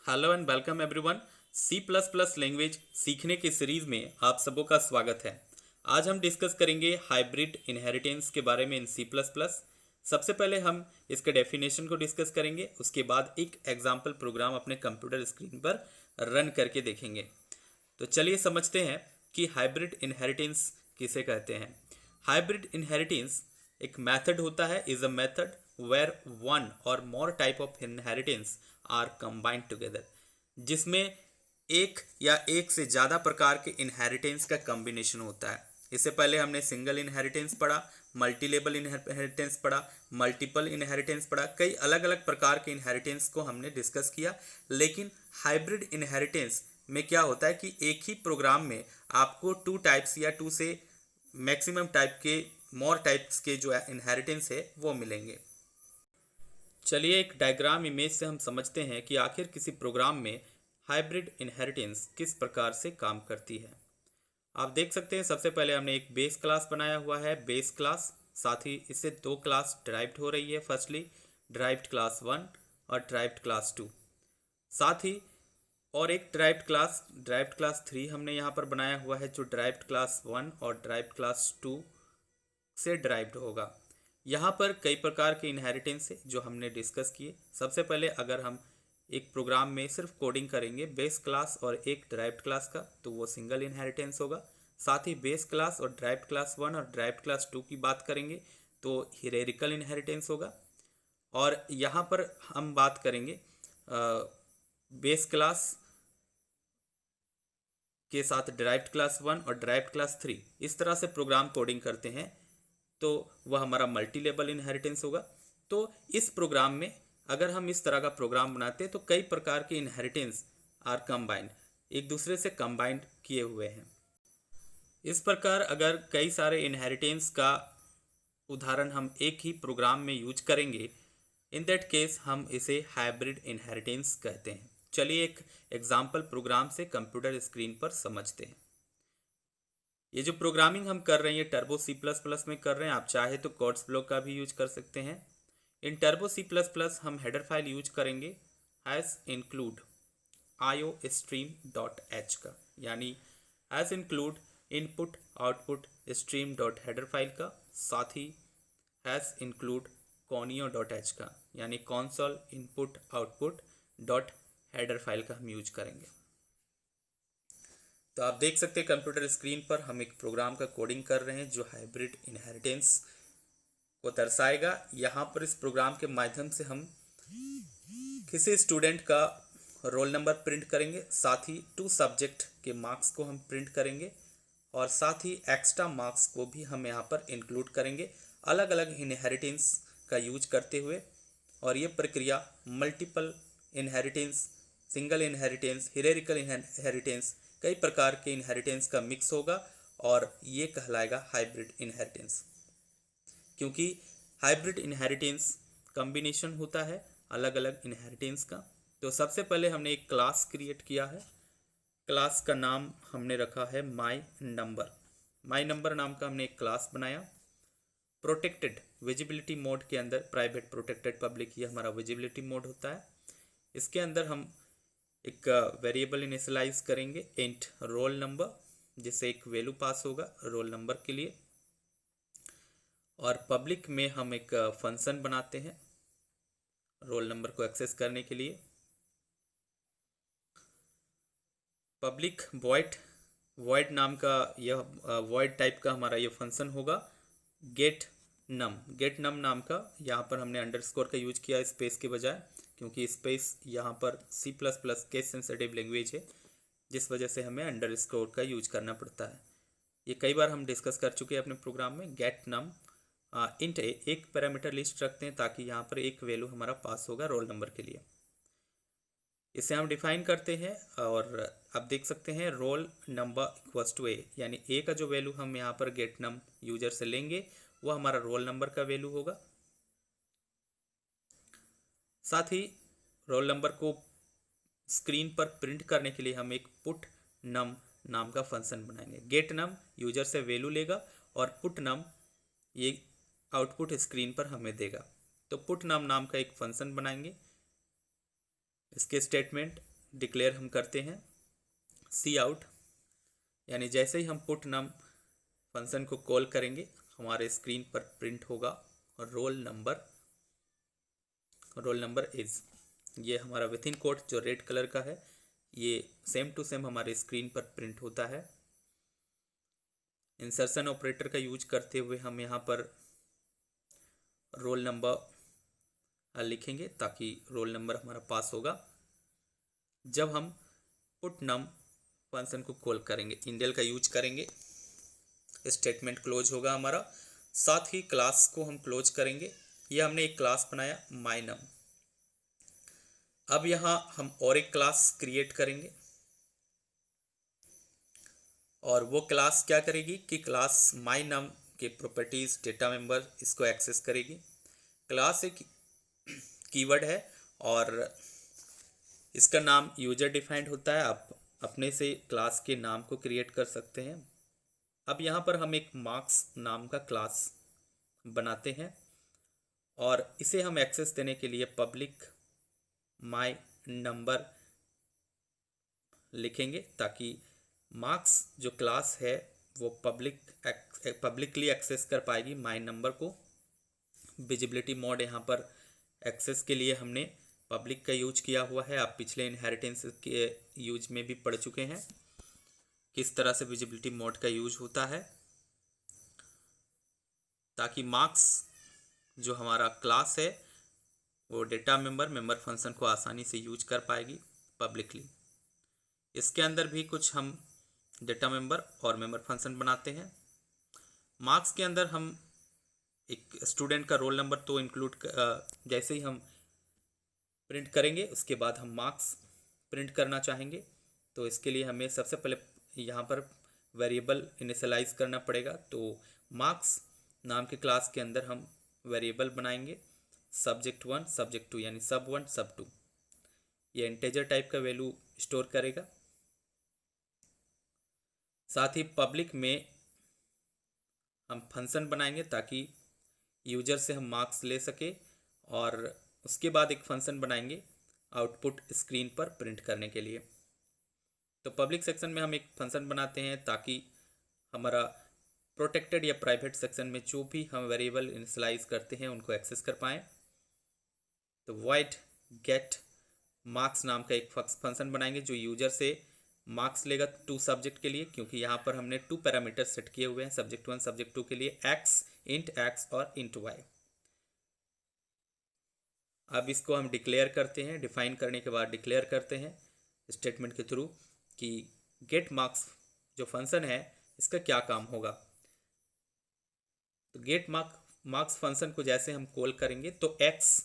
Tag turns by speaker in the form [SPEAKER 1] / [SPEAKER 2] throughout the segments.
[SPEAKER 1] Hello and welcome everyone. C plus plus language सीखने की series में आप सबों का स्वागत है। आज हम डिस्कस करेंगे हाइब्रिड इनहेरिटेंस के बारे में इन सी प्लस प्लस। सबसे पहले हम इसके डेफिनेशन को डिस्कस करेंगे, उसके बाद एक एग्जाम्पल प्रोग्राम अपने कंप्यूटर स्क्रीन पर रन करके देखेंगे। तो चलिए समझते हैं कि हाइब्रिड इनहेरिटेंस किसे कहते हैं। हाइब्रिड इनहेरिटेंस एक मेथड होता है, is a method where one और more type of inheritance are combined together, जिसमें एक या एक से ज़्यादा प्रकार के इनहेरिटेंस का कॉम्बिनेशन होता है। इससे पहले हमने सिंगल इनहेरिटेंस पढ़ा, मल्टी लेवल इनहेरिटेंस पढ़ा, मल्टीपल इनहेरिटेंस पढ़ा, कई अलग अलग प्रकार के इनहेरिटेंस को हमने डिस्कस किया। लेकिन हाइब्रिड इनहेरिटेंस में क्या होता है कि एक ही प्रोग्राम में आपको टू टाइप्स या टू से मैक्सिमम टाइप के मोर टाइप्स के जो इनहेरिटेंस है वो मिलेंगे। चलिए एक डायग्राम इमेज से हम समझते हैं कि आखिर किसी प्रोग्राम में हाइब्रिड इनहेरिटेंस किस प्रकार से काम करती है। आप देख सकते हैं सबसे पहले हमने एक बेस क्लास बनाया हुआ है, बेस क्लास, साथ ही इससे दो क्लास ड्राइव्ड हो रही है। फर्स्टली ड्राइव्ड क्लास 1 और ड्राइव्ड क्लास 2, साथ ही और एक ड्राइव्ड क्लास 3 हमने यहाँ पर बनाया हुआ है, जो ड्राइव्ड क्लास 1 और ड्राइव्ड क्लास 2 से ड्राइव्ड होगा। यहाँ पर कई प्रकार के इनहेरिटेंस है जो हमने डिस्कस किए। सबसे पहले अगर हम एक प्रोग्राम में सिर्फ कोडिंग करेंगे बेस क्लास और एक ड्राइव्ड क्लास का, तो वो सिंगल इनहेरिटेंस होगा। साथ ही बेस क्लास और ड्राइव्ड क्लास 1 और ड्राइव्ड क्लास 2 की बात करेंगे तो हिरेरिकल इनहेरिटेंस होगा। और यहाँ पर हम बात करेंगे बेस क्लास के साथ ड्राइव्ड क्लास 1 और ड्राइव्ड क्लास 3, इस तरह से प्रोग्राम कोडिंग करते हैं तो वह हमारा मल्टी लेवल इनहेरिटेंस होगा। तो इस प्रोग्राम में अगर हम इस तरह का प्रोग्राम बनाते हैं तो कई प्रकार के इनहेरिटेंस आर कंबाइंड, एक दूसरे से कंबाइंड किए हुए हैं। इस प्रकार अगर कई सारे इनहेरिटेंस का उदाहरण हम एक ही प्रोग्राम में यूज करेंगे, इन दैट केस हम इसे हाइब्रिड इनहेरिटेंस कहते हैं। चलिए एक एग्जाम्पल प्रोग्राम से कंप्यूटर स्क्रीन पर समझते हैं। ये जो प्रोग्रामिंग हम कर रहे हैं ये टर्बो सी प्लस प्लस में कर रहे हैं। आप चाहे तो कोड्स ब्लॉक का भी यूज कर सकते हैं। इन टर्बो सी प्लस प्लस हम हेडर फाइल यूज करेंगे हैज़ इंक्लूड iostream.h का, यानी has include input output stream dot header file का, साथ ही हैज़ इंक्लूड conio.h का, यानी console input output dot header file का हम यूज करेंगे। तो आप देख सकते हैं कंप्यूटर स्क्रीन पर हम एक प्रोग्राम का कोडिंग कर रहे हैं जो हाइब्रिड इनहेरिटेंस को दर्शाएगा। यहाँ पर इस प्रोग्राम के माध्यम से हम किसी स्टूडेंट का रोल नंबर प्रिंट करेंगे, साथ ही टू सब्जेक्ट के मार्क्स को हम प्रिंट करेंगे और साथ ही एक्स्ट्रा मार्क्स को भी हम यहाँ पर इंक्लूड करेंगे अलग अलग इनहेरिटेंस का यूज करते हुए। और ये प्रक्रिया multiple inheritance, single inheritance, hierarchical inheritance, कई प्रकार के इनहेरिटेंस का मिक्स होगा और ये कहलाएगा हाइब्रिड इनहेरिटेंस। क्योंकि हाइब्रिड इनहेरिटेंस कॉम्बिनेशन होता है अलग अलग इनहेरिटेंस का। तो सबसे पहले हमने एक क्लास क्रिएट किया है। क्लास का नाम हमने रखा है माई नंबर। माई नंबर नाम का हमने एक क्लास बनाया। प्रोटेक्टेड विजिबिलिटी मोड के अंदर, प्राइवेट प्रोटेक्टेड पब्लिक, ये हमारा विजिबिलिटी मोड होता है। इसके अंदर हम एक वेरिएबल इनिशियलाइज करेंगे इंट रोल नंबर, जिससे एक वैल्यू पास होगा रोल नंबर के लिए। और पब्लिक में हम एक फंक्शन बनाते हैं रोल नंबर को एक्सेस करने के लिए। पब्लिक वॉइड नाम का यह वॉइड टाइप का हमारा ये फंक्शन होगा। गेट नम नाम का, यहाँ पर हमने अंडरस्कोर का यूज किया स्पेस के बजाय, क्योंकि स्पेस यहाँ पर C plus plus case sensitive language है, जिस वजह से हमें अंडरस्कोर का यूज करना पड़ता है। ये कई बार हम डिस्कस कर चुके हैं अपने प्रोग्राम में। गेट नम इंट एक पैरामीटर लिस्ट रखते हैं ताकि यहाँ पर एक वैल्यू हमारा पास होगा रोल नंबर के लिए। इसे हम डिफाइन करते हैं और अब देख सकते हैं रोल नंबर इक्वल्स टू ए, यानी ए का जो वैल्यू हम यहाँ पर गेट नम यूजर से लेंगे वो हमारा रोल नंबर का वैल्यू होगा। साथ ही रोल नंबर को स्क्रीन पर प्रिंट करने के लिए हम एक पुट नम नाम का फंक्शन बनाएंगे। गेट नम यूजर से वैल्यू लेगा और पुट नम ये आउटपुट स्क्रीन पर हमें देगा। तो पुट नम नाम का एक फंक्शन बनाएंगे। इसके स्टेटमेंट डिक्लेयर हम करते हैं सी आउट, यानी जैसे ही हम पुट नम फंक्शन को कॉल करेंगे हमारे स्क्रीन पर प्रिंट होगा रोल नंबर इज। ये हमारा विथिन कोट जो रेड कलर का है ये सेम टू सेम हमारे स्क्रीन पर प्रिंट होता है। इंसर्शन ऑपरेटर का यूज करते हुए हम यहाँ पर रोल नंबर लिखेंगे ताकि रोल नंबर हमारा पास होगा जब हम पुट नम फंक्शन को कॉल करेंगे। इंडेल का यूज करेंगे, स्टेटमेंट क्लोज होगा हमारा। साथ ही क्लास को हम क्लोज करेंगे। ये हमने एक क्लास बनाया माय नम। अब यहाँ हम और एक क्लास क्रिएट करेंगे और वो क्लास क्या करेगी कि क्लास माय नम के प्रॉपर्टीज डेटा मेंबर इसको एक्सेस करेगी। क्लास एक कीवर्ड है और इसका नाम यूजर डिफाइंड होता है। आप अपने से क्लास के नाम को क्रिएट कर सकते हैं। अब यहाँ पर हम एक मार्क्स नाम का क्लास बनाते हैं और इसे हम एक्सेस देने के लिए पब्लिक माय नंबर लिखेंगे ताकि मार्क्स जो क्लास है वो पब्लिकली एक्सेस कर पाएगी माय नंबर को। विजिबिलिटी मोड यहाँ पर एक्सेस के लिए हमने पब्लिक का यूज किया हुआ है। आप पिछले इनहेरिटेंस के यूज में भी पढ़ चुके हैं किस तरह से विजिबिलिटी मोड का यूज होता है, ताकि मार्क्स जो हमारा क्लास है वो डेटा मेंबर फंक्शन को आसानी से यूज कर पाएगी पब्लिकली। इसके अंदर भी कुछ हम डेटा मेंबर और मेंबर फंक्शन बनाते हैं। मार्क्स के अंदर हम एक स्टूडेंट का रोल नंबर तो इंक्लूड जैसे ही हम प्रिंट करेंगे उसके बाद हम मार्क्स प्रिंट करना चाहेंगे तो इसके लिए हमें सबसे पहले यहाँ पर वेरिएबल इनिशियलाइज करना पड़ेगा। तो मार्क्स नाम के क्लास के अंदर हम वेरिएबल बनाएंगे subject1 subject2 यानी sub1 sub2। ये इंटेजर टाइप का वैल्यू स्टोर करेगा। साथ ही पब्लिक में हम फंक्शन बनाएंगे ताकि यूजर से हम मार्क्स ले सके और उसके बाद एक फंक्शन बनाएंगे आउटपुट स्क्रीन पर प्रिंट करने के लिए। तो पब्लिक सेक्शन में हम एक फंक्शन बनाते हैं ताकि हमारा प्रोटेक्टेड या प्राइवेट सेक्शन में जो भी हम वेरिएबल इनिशियलाइज करते हैं उनको एक्सेस कर पाएँ। तो void get मार्क्स नाम का एक फंक्शन बनाएंगे जो यूजर से मार्क्स लेगा टू सब्जेक्ट के लिए, क्योंकि यहाँ पर हमने 2 पैरामीटर सेट किए हुए हैं subject1 subject2 के लिए int x और int y। अब इसको हम डिक्लेयर करते हैं। डिफाइन करने के बाद डिक्लेयर करते हैं स्टेटमेंट के थ्रू कि गेट मार्क्स जो फंक्शन है इसका क्या काम होगा। तो गेट मार्क्स फंक्शन को जैसे हम कॉल करेंगे तो x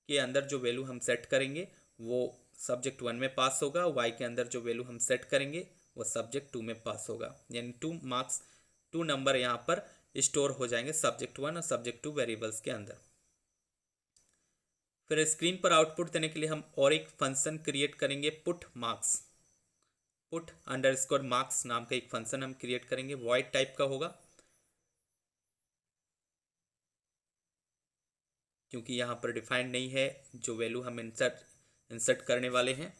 [SPEAKER 1] के अंदर जो वैल्यू हम सेट करेंगे वो subject1 में पास होगा, y के अंदर जो वैल्यू हम सेट करेंगे वो subject2 में पास होगा। यानी 2 नंबर यहाँ पर स्टोर हो जाएंगे subject1 और subject2 वेरिएबल्स के अंदर। फिर स्क्रीन पर आउटपुट देने के लिए हम और एक फंक्शन क्रिएट करेंगे पुट अंडरस्कोर मार्क्स नाम का एक फंक्शन हम क्रिएट करेंगे। वॉइड टाइप का होगा क्योंकि यहाँ पर डिफाइंड नहीं है जो वैल्यू हम इंसर्ट करने वाले हैं।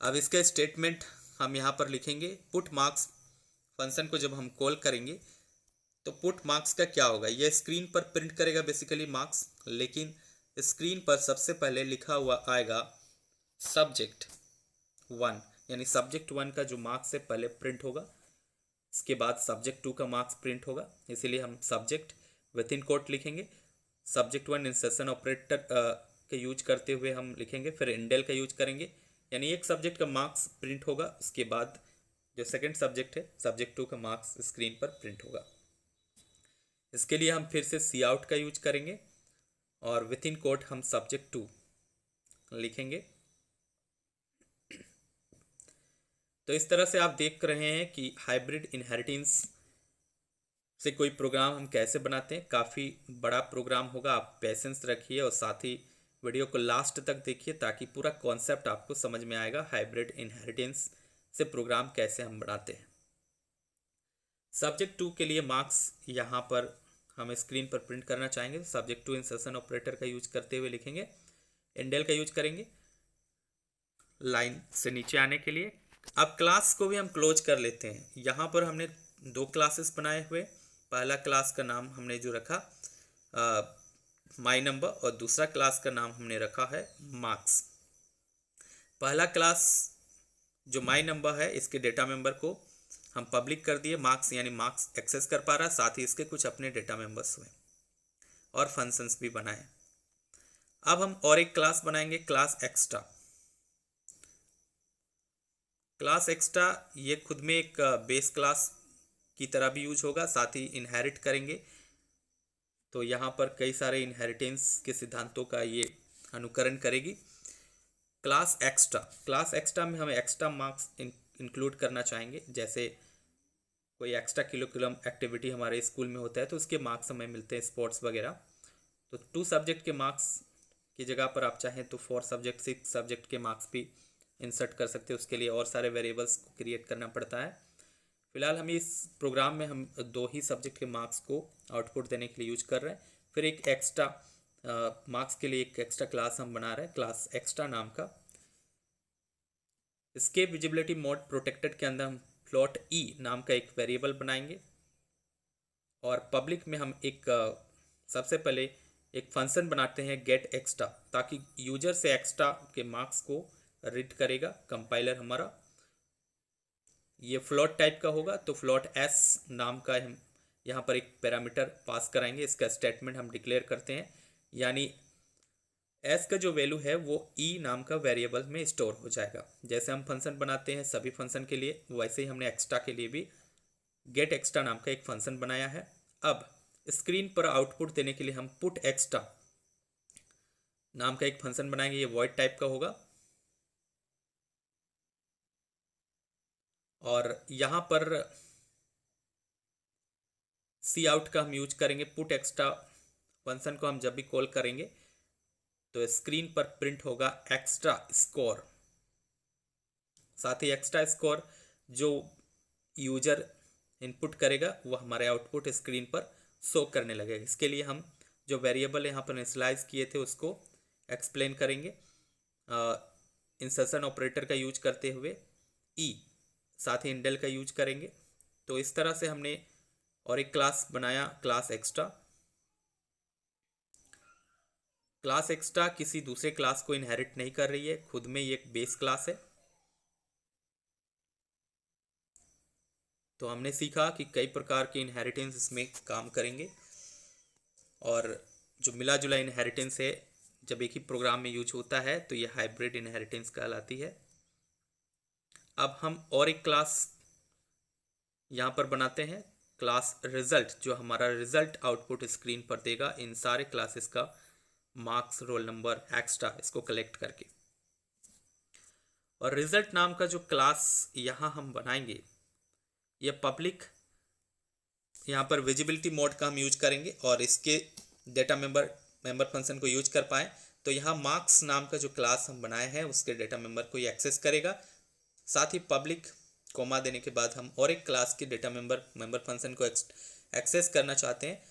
[SPEAKER 1] अब इसका स्टेटमेंट हम यहाँ पर लिखेंगे पुट मार्क्स फंक्शन को जब हम कॉल करेंगे तो पुट मार्क्स का क्या होगा, यह स्क्रीन पर प्रिंट करेगा बेसिकली मार्क्स, लेकिन स्क्रीन पर सबसे पहले लिखा हुआ आएगा subject1 यानी subject1 का जो मार्क्स है पहले प्रिंट होगा, इसके बाद subject2 का मार्क्स प्रिंट होगा। इसीलिए हम सब्जेक्ट विथ इन कोट लिखेंगे। subject1 इंसर्शन ऑपरेटर का यूज करते हुए हम लिखेंगे, फिर इंडेल का यूज करेंगे, यानी एक सब्जेक्ट का मार्क्स प्रिंट होगा, उसके बाद जो सेकंड सब्जेक्ट है subject2 का मार्क्स स्क्रीन पर प्रिंट होगा। इसके लिए हम फिर से सी आउट का यूज करेंगे और विथ इन कोट हम subject2 लिखेंगे। तो इस तरह से आप देख रहे हैं कि हाइब्रिड इनहेरिटेंस से कोई प्रोग्राम हम कैसे बनाते हैं। काफ़ी बड़ा प्रोग्राम होगा, आप पेशेंस रखिए और साथ ही वीडियो को लास्ट तक देखिए ताकि पूरा कॉन्सेप्ट आपको समझ में आएगा हाइब्रिड इनहेरिटेंस से प्रोग्राम कैसे हम बनाते हैं। subject2 के लिए मार्क्स यहाँ पर हम स्क्रीन पर प्रिंट करना चाहेंगे, subject2 इंसर्शन ऑपरेटर का यूज करते हुए लिखेंगे, इंडेल का यूज करेंगे। लाइन से नीचे आने के लिए। अब क्लास को भी हम क्लोज कर लेते हैं। यहाँ पर हमने दो क्लासेस बनाए हुए, पहला क्लास का नाम हमने जो रखा माई नंबर और दूसरा क्लास का नाम हमने रखा है मार्क्स। पहला क्लास जो माई नंबर है इसके डेटा मेंबर को हम पब्लिक कर दिए, मार्क्स यानी मार्क्स एक्सेस कर पा रहा, साथ ही इसके कुछ अपने डेटा मेंबर्स हुए और फंक्शंस भी बनाए। अब हम और एक क्लास बनाएंगे, क्लास एक्स्ट्रा। क्लास एक्स्ट्रा ये खुद में एक बेस क्लास की तरह भी यूज होगा, साथ ही इनहेरिट करेंगे। तो यहाँ पर कई सारे इनहेरिटेंस के सिद्धांतों का ये अनुकरण करेगी। क्लास एक्स्ट्रा में हम एक्स्ट्रा मार्क्स इंक्लूड करना चाहेंगे। जैसे कोई एक्स्ट्रा करिकुलम एक्टिविटी हमारे स्कूल में होता है तो उसके मार्क्स हमें मिलते हैं, स्पोर्ट्स वगैरह। तो 2 सब्जेक्ट के मार्क्स की जगह पर आप चाहें तो 4 सब्जेक्ट 6 सब्जेक्ट के मार्क्स भी इंसर्ट कर सकते हैं। उसके लिए और सारे वेरिएबल्स को क्रिएट करना पड़ता है। फिलहाल हम इस प्रोग्राम में हम 2 ही सब्जेक्ट के मार्क्स को आउटपुट देने के लिए यूज कर रहे हैं। फिर एक एक्स्ट्रा मार्क्स के लिए एक एक्स्ट्रा क्लास हम बना रहे हैं, क्लास एक्स्ट्रा नाम का। इसके विजिबिलिटी मोड प्रोटेक्टेड के अंदर हम फ्लोट ई नाम का एक वेरिएबल बनाएंगे और पब्लिक में हम एक सबसे पहले एक फंक्शन बनाते हैं गेट एक्स्ट्रा, ताकि यूजर से एक्स्ट्रा के मार्क्स को रीड करेगा कंपाइलर हमारा। ये फ्लोट टाइप का होगा, तो फ्लोट एस नाम का हम यहाँ पर एक पैरामीटर पास कराएंगे। इसका स्टेटमेंट हम डिक्लेयर करते हैं, यानी एस का जो वैल्यू है वो ई नाम का वेरिएबल में स्टोर हो जाएगा। जैसे हम फंक्शन बनाते हैं सभी फंक्शन के लिए, वैसे ही हमने एक्स्ट्रा के लिए भी गेट एक्स्ट्रा नाम का एक फंक्शन बनाया है। अब स्क्रीन पर आउटपुट देने के लिए हम पुट एक्स्ट्रा नाम का एक फंक्शन बनाएंगे। ये वॉइड टाइप का होगा और यहाँ पर सी आउट का हम यूज करेंगे। पुट एक्स्ट्रा फंक्शन को हम जब भी कॉल करेंगे तो स्क्रीन पर प्रिंट होगा एक्स्ट्रा स्कोर। साथ ही एक्स्ट्रा स्कोर जो यूजर इनपुट करेगा वो हमारे आउटपुट स्क्रीन पर शो करने लगेगा। इसके लिए हम जो वेरिएबल यहाँ पर इनिशियलाइज किए थे उसको एक्सप्लेन करेंगे इंसर्शन ऑपरेटर का यूज करते हुए ई, साथ ही इंडेल का यूज करेंगे। तो इस तरह से हमने और एक क्लास बनाया, क्लास एक्स्ट्रा। क्लास एक्स्ट्रा किसी दूसरे क्लास को इनहेरिट नहीं कर रही है, खुद में ये एक बेस क्लास है। तो हमने सीखा कि कई प्रकार के इनहेरिटेंस इसमें काम करेंगे और जो मिला जुला इनहेरिटेंस है जब एक ही प्रोग्राम में यूज होता है तो ये हाइब्रिड इनहेरिटेंस कहलाती है। अब हम और एक क्लास यहाँ पर बनाते हैं, क्लास रिजल्ट, जो हमारा रिजल्ट आउटपुट स्क्रीन पर देगा इन सारे क्लासेस का मार्क्स, रोल नंबर, एक्स्ट्रा, इसको कलेक्ट करके। और रिजल्ट नाम का जो क्लास यहाँ हम बनाएंगे ये पब्लिक, यहाँ पर विजिबिलिटी मोड का हम यूज करेंगे और इसके डेटा मेंबर फंक्शन को यूज कर पाए तो यहाँ मार्क्स नाम का जो क्लास हम बनाए हैं उसके डेटा मेंबर को ये एक्सेस करेगा। साथ ही पब्लिक कोमा देने के बाद हम और एक क्लास के डेटा मेंबर फंक्शन को एक्सेस करना चाहते हैं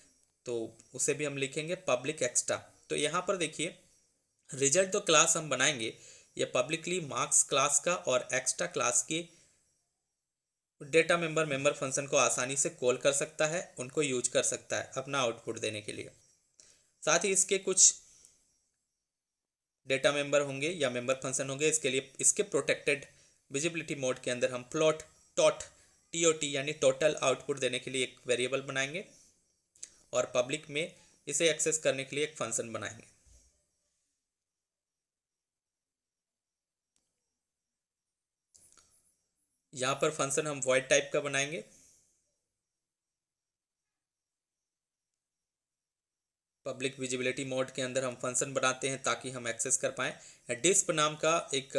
[SPEAKER 1] तो उसे भी हम लिखेंगे पब्लिक एक्स्ट्रा। तो यहाँ पर देखिए रिजल्ट तो क्लास हम बनाएंगे, ये पब्लिकली मार्क्स क्लास का और एक्स्ट्रा क्लास की डेटा मेंबर फंक्शन को आसानी से कॉल कर सकता है, उनको यूज कर सकता है अपना आउटपुट देने के लिए। साथ ही इसके कुछ डेटा मेंबर होंगे या मेंबर फंक्शन होंगे, इसके लिए इसके प्रोटेक्टेड विजिबिलिटी मोड के अंदर हम प्लॉट टॉट टी यानी टोटल आउटपुट देने के लिए एक वेरिएबल बनाएंगे और पब्लिक में इसे एक्सेस करने के लिए एक फंक्शन बनाएंगे। यहाँ पर फंक्शन हम वॉइड टाइप का बनाएंगे। पब्लिक विजिबिलिटी मोड के अंदर हम फंक्शन बनाते हैं ताकि हम एक्सेस कर पाएँ। डिस्प नाम का एक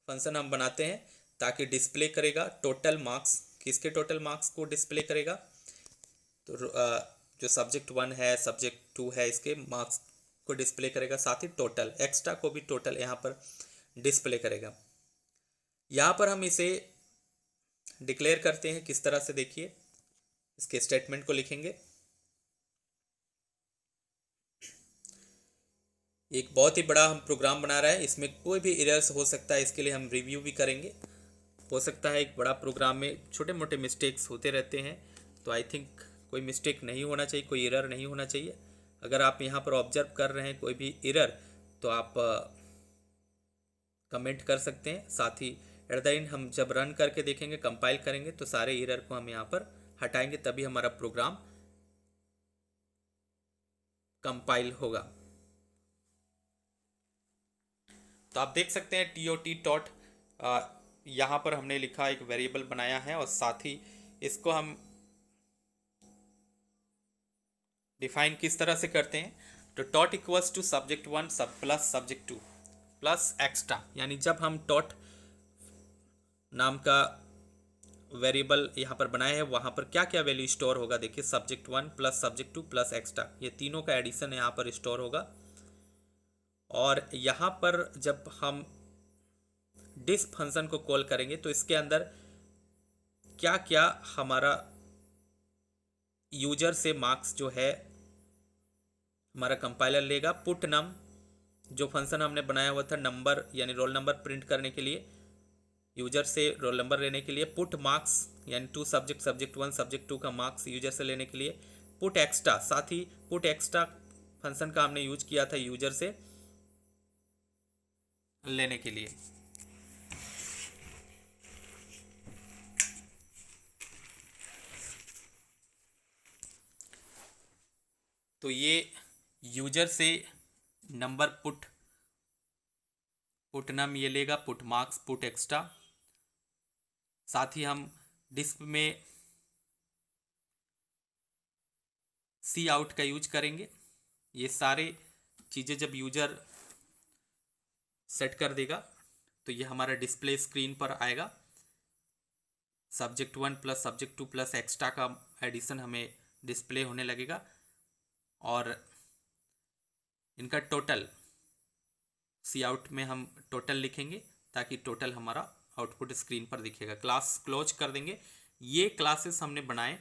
[SPEAKER 1] फंक्शन हम बनाते हैं ताकि डिस्प्ले करेगा टोटल मार्क्स, किसके टोटल मार्क्स को डिस्प्ले करेगा, तो जो सब्जेक्ट 1 है, सब्जेक्ट 2 है, इसके मार्क्स को डिस्प्ले करेगा। साथ ही टोटल एक्स्ट्रा को भी टोटल यहाँ पर डिस्प्ले करेगा। यहाँ पर हम इसे डिक्लेयर करते हैं किस तरह से, देखिए इसके स्टेटमेंट को लिखेंगे। एक बहुत ही बड़ा हम प्रोग्राम बना रहे हैं, इसमें कोई भी एरर्स हो सकता है, इसके लिए हम रिव्यू भी करेंगे। हो सकता है एक बड़ा प्रोग्राम में छोटे मोटे मिस्टेक्स होते रहते हैं, तो आई थिंक कोई मिस्टेक नहीं होना चाहिए, कोई एरर नहीं होना चाहिए। अगर आप यहाँ पर ऑब्जर्व कर रहे हैं कोई भी एरर, तो आप कमेंट कर सकते हैं। साथ ही एट द एंड हम जब रन करके देखेंगे, कंपाइल करेंगे, तो सारे एरर को हम यहाँ पर हटाएंगे, तभी हमारा प्रोग्राम कंपाइल होगा। तो आप देख सकते हैं TOT डॉट यहाँ पर हमने लिखा एक वेरिएबल बनाया है, और साथ ही इसको हम डिफाइन किस तरह से करते हैं, तो डॉट इक्वल्स टू subject1 सब प्लस subject2 प्लस एक्स्ट्रा, यानी जब हम डॉट नाम का वेरिएबल यहाँ पर बनाए हैं, वहाँ पर क्या क्या वैल्यू स्टोर होगा, देखिए subject1 plus subject2 plus extra, ये तीनों का एडिशन यहाँ पर स्टोर होगा। और यहाँ पर जब हम डिस्प फंक्शन को कॉल करेंगे, तो इसके अंदर क्या क्या हमारा यूजर से मार्क्स जो है हमारा कंपाइलर लेगा। पुट नम जो फंक्शन हमने बनाया हुआ था नंबर यानी रोल नंबर प्रिंट करने के लिए, यूजर से रोल नंबर लेने के लिए। पुट मार्क्स यानी टू सब्जेक्ट, subject1 subject2 का मार्क्स यूजर से लेने के लिए। पुट एक्स्ट्रा, साथ ही पुट एक्स्ट्रा फंक्शन का हमने यूज किया था यूजर से लेने के लिए। तो ये यूजर से नंबर पुट नम ये लेगा, पुट मार्क्स, पुट एक्स्ट्रा। साथ ही हम डिस्प में सी आउट का यूज करेंगे। ये सारे चीज़ें जब यूजर सेट कर देगा, तो ये हमारा डिस्प्ले स्क्रीन पर आएगा। subject1 plus subject2 plus extra का एडिशन हमें डिस्प्ले होने लगेगा, और इनका टोटल सी आउट में हम टोटल लिखेंगे, ताकि टोटल हमारा आउटपुट स्क्रीन पर दिखेगा। क्लास क्लोज कर देंगे। ये क्लासेस हमने बनाए,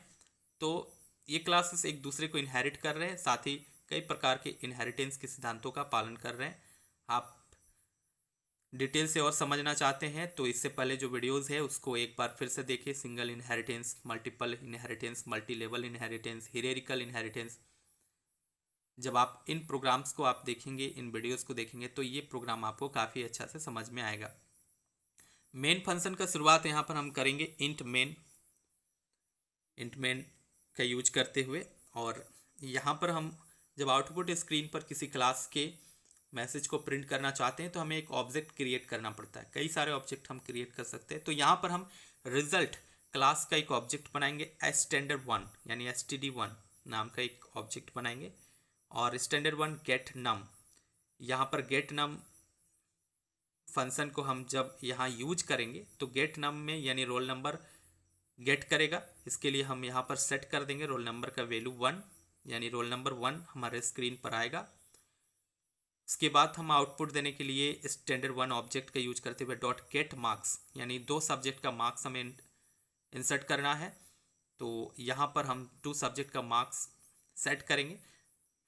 [SPEAKER 1] तो ये क्लासेस एक दूसरे को इनहेरिट कर रहे हैं, साथ ही कई प्रकार के इनहेरिटेंस के सिद्धांतों का पालन कर रहे हैं। आप डिटेल से और समझना चाहते हैं तो इससे पहले जो वीडियोस है उसको एक बार फिर से देखिए। Single inheritance, multiple inheritance, multi level inheritance, hierarchical inheritance. जब आप इन प्रोग्राम्स को आप देखेंगे, इन वीडियोस को देखेंगे, तो ये प्रोग्राम आपको काफ़ी अच्छा से समझ में आएगा। मेन फंक्शन का शुरुआत यहाँ पर हम करेंगे इंट मेन का यूज करते हुए, और यहाँ पर हम जब आउटपुट स्क्रीन पर किसी क्लास के मैसेज को प्रिंट करना चाहते हैं, तो हमें एक ऑब्जेक्ट क्रिएट करना पड़ता है। कई सारे ऑब्जेक्ट हम क्रिएट कर सकते हैं। तो यहाँ पर हम रिजल्ट क्लास का एक ऑब्जेक्ट बनाएंगे, std1 यानी std1 नाम का एक ऑब्जेक्ट बनाएंगे, और standard1 गेट नम। यहाँ पर गेट नम फंक्शन को हम जब यहाँ यूज करेंगे, तो गेट नम में यानी रोल नंबर गेट करेगा। इसके लिए हम यहाँ पर सेट कर देंगे रोल नंबर का वैल्यू 1, यानी रोल नंबर 1 हमारे स्क्रीन पर आएगा। इसके बाद हम आउटपुट देने के लिए standard1 ऑब्जेक्ट का यूज करते हुए डॉट गेट मार्क्स यानी दो सब्जेक्ट का मार्क्स हमें इंसर्ट करना है। तो यहाँ पर हम 2 सब्जेक्ट का मार्क्स सेट करेंगे,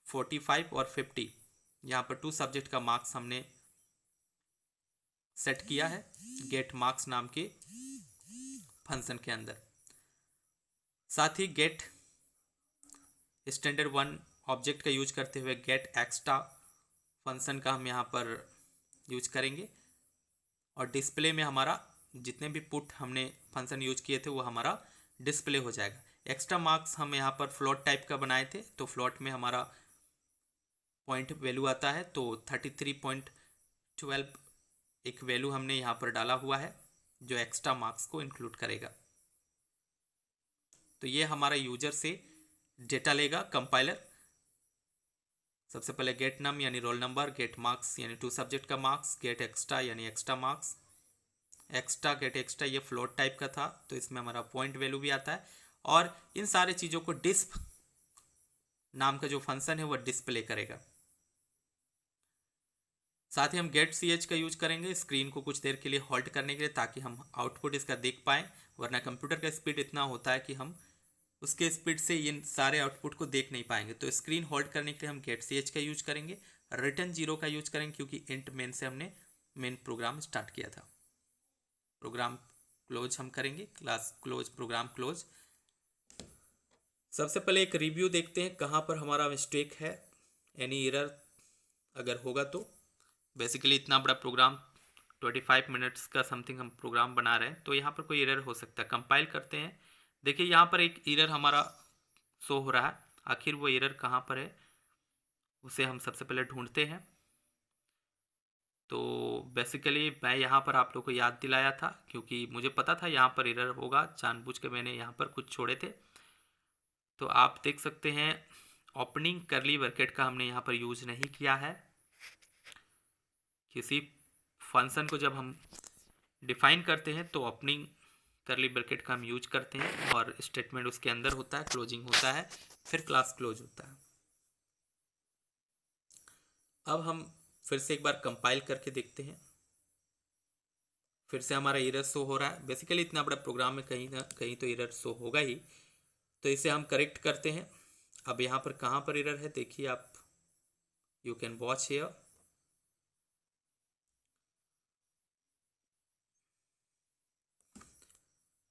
[SPEAKER 1] 45 और 50। यहाँ पर 2 सब्जेक्ट का मार्क्स हमने सेट किया है गेट मार्क्स नाम के फंक्शन के अंदर। साथ ही गेट standard1 ऑब्जेक्ट का यूज करते हुए गेट एक्स्ट्रा फंक्शन का हम यहाँ पर यूज करेंगे, और डिस्प्ले में हमारा जितने भी पुट हमने फंक्शन यूज किए थे वो हमारा डिस्प्ले हो जाएगा। एक्स्ट्रा मार्क्स हम यहाँ पर फ्लोट टाइप का बनाए थे, तो फ्लोट में हमारा पॉइंट वैल्यू आता है, तो 33.12 एक वैल्यू हमने यहाँ पर डाला हुआ है जो एक्स्ट्रा मार्क्स को इंक्लूड करेगा। तो ये हमारा यूजर से डेटा लेगा कंपाइलर। सबसे पहले गेट नम यानी रोल नंबर, गेट मार्क्स यानी 2 सब्जेक्ट का मार्क्स, गेट एक्स्ट्रा यानी extra marks. Extra get extra ये फ्लोट टाइप का था, तो इसमें हमारा पॉइंट वैल्यू भी आता है, और इन सारे चीज़ों को डिस्प नाम का जो फंक्शन है वो डिस्प्ले करेगा। साथ ही हम गेट ch का यूज करेंगे स्क्रीन को कुछ देर के लिए होल्ड करने के लिए, ताकि हम आउटपुट इसका देख पाएँ, वरना कंप्यूटर का स्पीड इतना होता है कि हम उसके स्पीड से इन सारे आउटपुट को देख नहीं पाएंगे। तो स्क्रीन होल्ड करने के लिए हम गेट ch का यूज करेंगे। रिटर्न 0 का यूज करेंगे क्योंकि इंट मेन से हमने मेन प्रोग्राम स्टार्ट किया था। प्रोग्राम क्लोज हम करेंगे, क्लास क्लोज, प्रोग्राम क्लोज। सबसे पहले एक रिव्यू देखते हैं कहाँ पर हमारा मिस्टेक है, एनी एरर अगर होगा तो। बेसिकली इतना बड़ा प्रोग्राम 25 मिनट्स का समथिंग हम प्रोग्राम बना रहे हैं, तो यहाँ पर कोई एरर हो सकता है। कंपाइल करते हैं, देखिए यहाँ पर एक एरर हमारा शो हो रहा है। आखिर वो एरर कहाँ पर है उसे हम सबसे पहले ढूंढते हैं। तो बेसिकली मैं यहाँ पर आप लोग को याद दिलाया था क्योंकि मुझे पता था यहाँ पर एरर होगा, जानबूझ के मैंने यहाँ पर कुछ छोड़े थे। तो आप देख सकते हैं ओपनिंग करली ब्रैकेट का हमने यहाँ पर यूज नहीं किया है। किसी फंक्शन को जब हम डिफाइन करते हैं तो ओपनिंग करली ब्रैकेट का हम यूज करते हैं और स्टेटमेंट उसके अंदर होता है, क्लोजिंग होता है, फिर क्लास क्लोज होता है। अब हम फिर से एक बार कंपाइल करके देखते हैं, फिर से हमारा एरर शो हो रहा है। बेसिकली इतना बड़ा प्रोग्राम में कहीं ना कहीं तो एरर शो होगा ही, तो इसे हम करेक्ट करते हैं। अब यहाँ पर कहाँ पर एरर है देखिए आप, यू कैन वॉच हियर।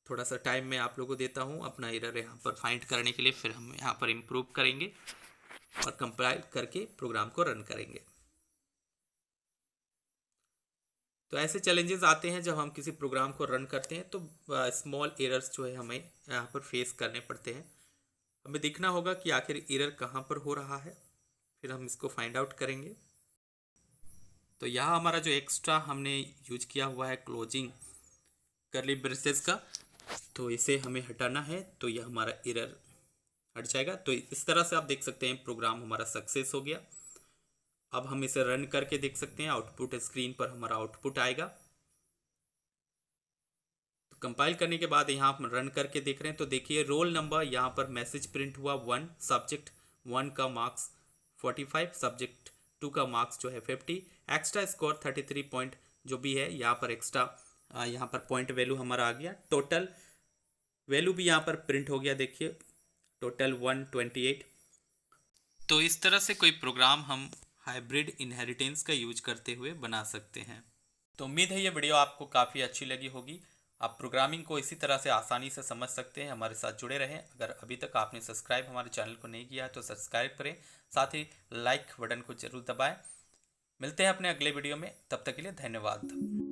[SPEAKER 1] थोड़ा सा टाइम मैं आप लोगों को देता हूँ अपना एरर यहाँ पर फाइंड करने के लिए, फिर हम यहाँ पर इम्प्रूव करेंगे और कंपाइल करके प्रोग्राम को रन करेंगे। तो ऐसे चैलेंजेस आते हैं जब हम किसी प्रोग्राम को रन करते हैं, तो स्मॉल एरर्स जो है हमें यहाँ पर फेस करने पड़ते हैं। हमें देखना होगा कि आखिर एरर कहाँ पर हो रहा है, फिर हम इसको फाइंड आउट करेंगे। तो यहाँ हमारा जो एक्स्ट्रा हमने यूज किया हुआ है क्लोजिंग करली ब्रेसेस का, तो इसे हमें हटाना है, तो यह हमारा एरर हट जाएगा। तो इस तरह से आप देख सकते हैं प्रोग्राम हमारा सक्सेस हो गया। अब हम इसे रन करके देख सकते हैं, आउटपुट स्क्रीन पर हमारा आउटपुट आएगा। तो कंपाइल करने के बाद यहाँ हम रन करके देख रहे हैं, तो देखिए रोल नंबर यहाँ पर मैसेज प्रिंट हुआ 1, सब्जेक्ट 1 का मार्क्स 45, सब्जेक्ट 2 का मार्क्स जो है 50, एक्स्ट्रा स्कोर 33 पॉइंट जो भी है यहाँ पर एक्स्ट्रा यहाँ पर पॉइंट वैल्यू हमारा आ गया। टोटल वैल्यू भी यहाँ पर प्रिंट हो गया, देखिए टोटल 128। तो इस तरह से कोई प्रोग्राम हम हाइब्रिड इनहेरिटेंस का यूज करते हुए बना सकते हैं। तो उम्मीद है ये वीडियो आपको काफ़ी अच्छी लगी होगी। आप प्रोग्रामिंग को इसी तरह से आसानी से समझ सकते हैं। हमारे साथ जुड़े रहें। अगर अभी तक आपने सब्सक्राइब हमारे चैनल को नहीं किया है तो सब्सक्राइब करें, साथ ही लाइक बटन को जरूर दबाएं। मिलते हैं अपने अगले वीडियो में, तब तक के लिए धन्यवाद।